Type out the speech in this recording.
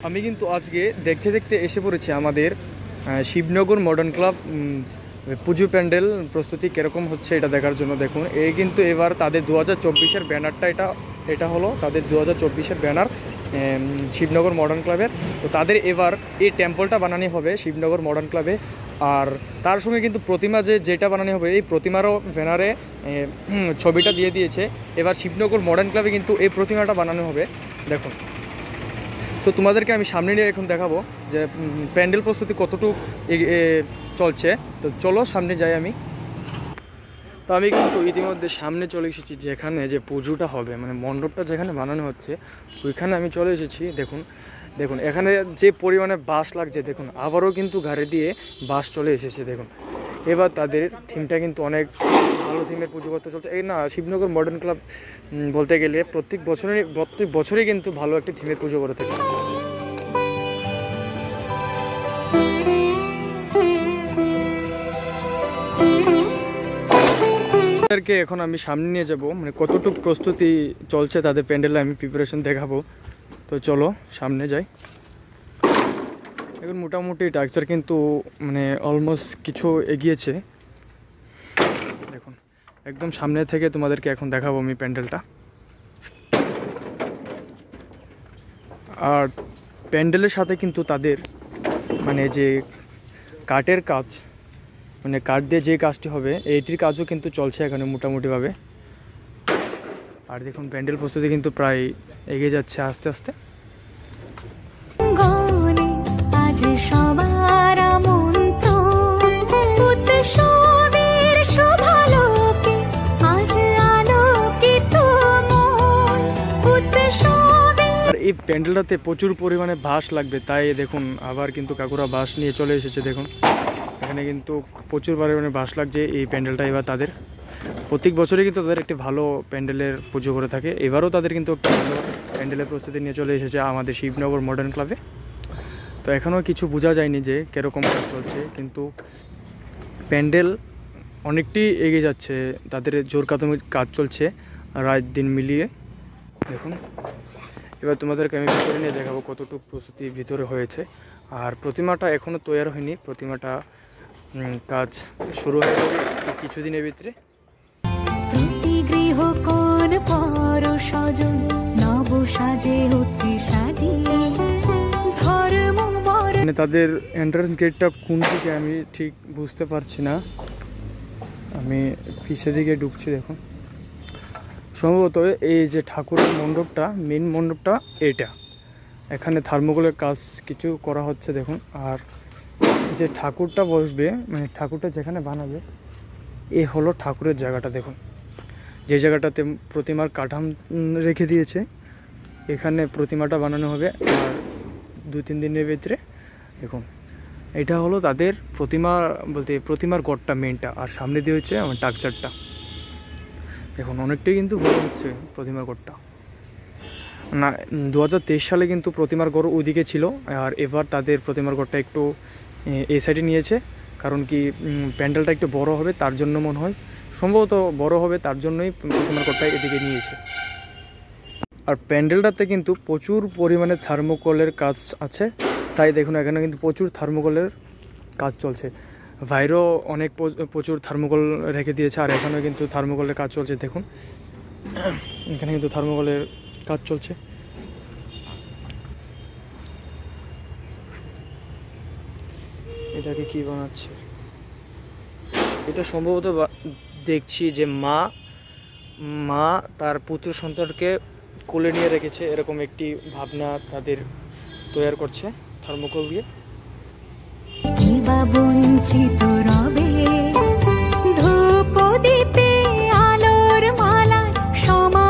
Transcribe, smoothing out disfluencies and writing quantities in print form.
আমি কিন্তু আজকে দেখতে দেখতে এসে পড়েছি আমাদের শিবনগর মডার্ন ক্লাব পুজো প্যান্ডেল প্রস্তুতি কীরকম হচ্ছে এটা দেখার জন্য। দেখুন এই কিন্তু এবার তাদের 2024-এর ব্যানারটা এটা হলো তাদের 2024-এর ব্যানার শিবনগর মডার্ন ক্লাবের। তো তাদের এবার এই টেম্পলটা বানানো হবে শিবনগর মডার্ন ক্লাবে, আর তার সঙ্গে কিন্তু প্রতিমা যেটা বানানো হবে এই প্রতিমারও ব্যানারে ছবিটা দিয়ে দিয়েছে। এবার শিবনগর মডার্ন ক্লাবে কিন্তু এই প্রতিমাটা বানানো হবে। দেখুন, তো তোমাদেরকে আমি সামনে নিয়ে এখন দেখাবো যে প্যান্ডেল প্রস্তুতি কতটুকু চলছে। তো চলো সামনে যাই আমি। তো আমি কিন্তু ইতিমধ্যে সামনে চলে এসেছি, যেখানে যে পুজোটা হবে মানে মণ্ডপটা যেখানে বানানো হচ্ছে ওইখানে আমি চলে এসেছি। দেখুন দেখুন এখানে যে পরিমাণে বাঁশ লাগছে, দেখুন আবারও কিন্তু গাড়ি দিয়ে বাঁশ চলে এসেছে। দেখুন এবার তাদের থিমটা কিন্তু অনেক ভালো থিমের পুজো করতে চলছে। এই না শিবনগর মডার্ন ক্লাব বলতে গেলে প্রত্যেক বছরই কিন্তু ভালো একটি থিমের পুজো করে থাকে। তাদেরকে এখন আমি সামনে নিয়ে যাব, মানে কতটুকু প্রস্তুতি চলছে তাদের প্যান্ডেলে আমি প্রিপারেশন দেখাবো। তো চলো সামনে যাই। এখন মোটামুটি টাকচার কিন্তু মানে অলমোস্ট কিছু এগিয়েছে। দেখুন একদম সামনে থেকে তোমাদেরকে এখন দেখাবো আমি প্যান্ডেলটা। আর প্যান্ডেলের সাথে কিন্তু তাদের মানে যে কাঠের কাজ, মানে কাঠ দিয়ে যে কাজটি হবে এইটির কাজও কিন্তু চলছে এখানে মোটামুটিভাবে। আর দেখুন প্যান্ডেল প্রস্তুতি কিন্তু প্রায় এগিয়ে যাচ্ছে আস্তে আস্তে। আর এই প্যান্ডেলটাতে প্রচুর পরিমাণে বাঁশ লাগবে, তাই দেখুন আবার কিন্তু কাকুরা বাঁশ নিয়ে চলে এসেছে। দেখুন এখানে কিন্তু প্রচুর পরিমাণে বাঁশ লাগছে। এই প্যান্ডেলটা এবার তাদের প্রত্যেক বছরই কিন্তু তাদের একটি ভালো প্যান্ডেলের পুজো করে থাকে। এবারও তাদের কিন্তু একটা ভালো প্যান্ডেলের প্রস্তুতি নিয়ে চলে এসেছে আমাদের শিবনগর মডার্ন ক্লাবে। তো এখনও কিছু বোঝা যায়নি যে কীরকম কাজ চলছে, কিন্তু প্যান্ডেল অনেকটি এগিয়ে যাচ্ছে, তাদের জোর কদমে কাজ চলছে রাত দিন মিলিয়ে। দেখুন এবার তোমাদেরকে আমি ভিতরে নিয়ে দেখাবো কতটুকু প্রস্তুতি ভিতরে হয়েছে। আর প্রতিমাটা এখনও তৈরি হয়নি, প্রতিমাটা কাজ শুরু হয়ে যাবে কিছুদিনের ভিতরে। মানে তাদের এন্ট্রান্স গেটটা কোন দিকে আমি ঠিক বুঝতে পারছি না, আমি পিছের দিকে ঢুকছি। দেখুন সম্ভবত এই যে ঠাকুরের মণ্ডপটা, মেন মণ্ডপটা এটা, এখানে থার্মোকলের কাজ কিছু করা হচ্ছে। দেখুন আর যে ঠাকুরটা বসবে মানে ঠাকুরটা যেখানে বানাবে এ হলো ঠাকুরের জায়গাটা। দেখুন যে জায়গাটাতে প্রতিমার কাঠাম রেখে দিয়েছে এখানে প্রতিমাটা বানানো হবে আর 2-3 দিনের ভিতরে। দেখুন এটা হলো তাদের প্রতিমার গড়টা মেনটা, আর সামনে দিয়ে হচ্ছে আমার টাকচারটা। দেখুন অনেকটাই কিন্তু বড় হচ্ছে প্রতিমার গড়টা। না 2023 সালে কিন্তু প্রতিমার গড় ওইদিকে ছিল, আর এবার তাদের প্রতিমার গড়টা একটু এই সাইডে নিয়েছে। কারণ কি প্যান্ডেলটা একটু বড় হবে তার জন্য মনে হয়, সম্ভবত বড় হবে তার জন্যই প্রতিমার গড়টা এদিকে নিয়েছে। আর প্যান্ডেলটাতে কিন্তু প্রচুর পরিমাণে থার্মোকলের কাজ আছে, তাই দেখুন এখানে কিন্তু প্রচুর থার্মোকলের কাজ চলছে। বাইরেও অনেক প্রচুর থার্মোকল রেখে দিয়েছে, আর এখানেও কিন্তু থার্মোকলের কাজ চলছে। দেখুন এখানে কিন্তু থার্মোকলের কাজ চলছে। এটাকে কি বানাচ্ছে, এটা সম্ভবত দেখছি যে মা তার পুত্র সন্তানকে কোলে নিয়ে রেখেছে, এরকম একটি ভাবনা তাদের তৈরি করছে থার্মোকল দিয়ে।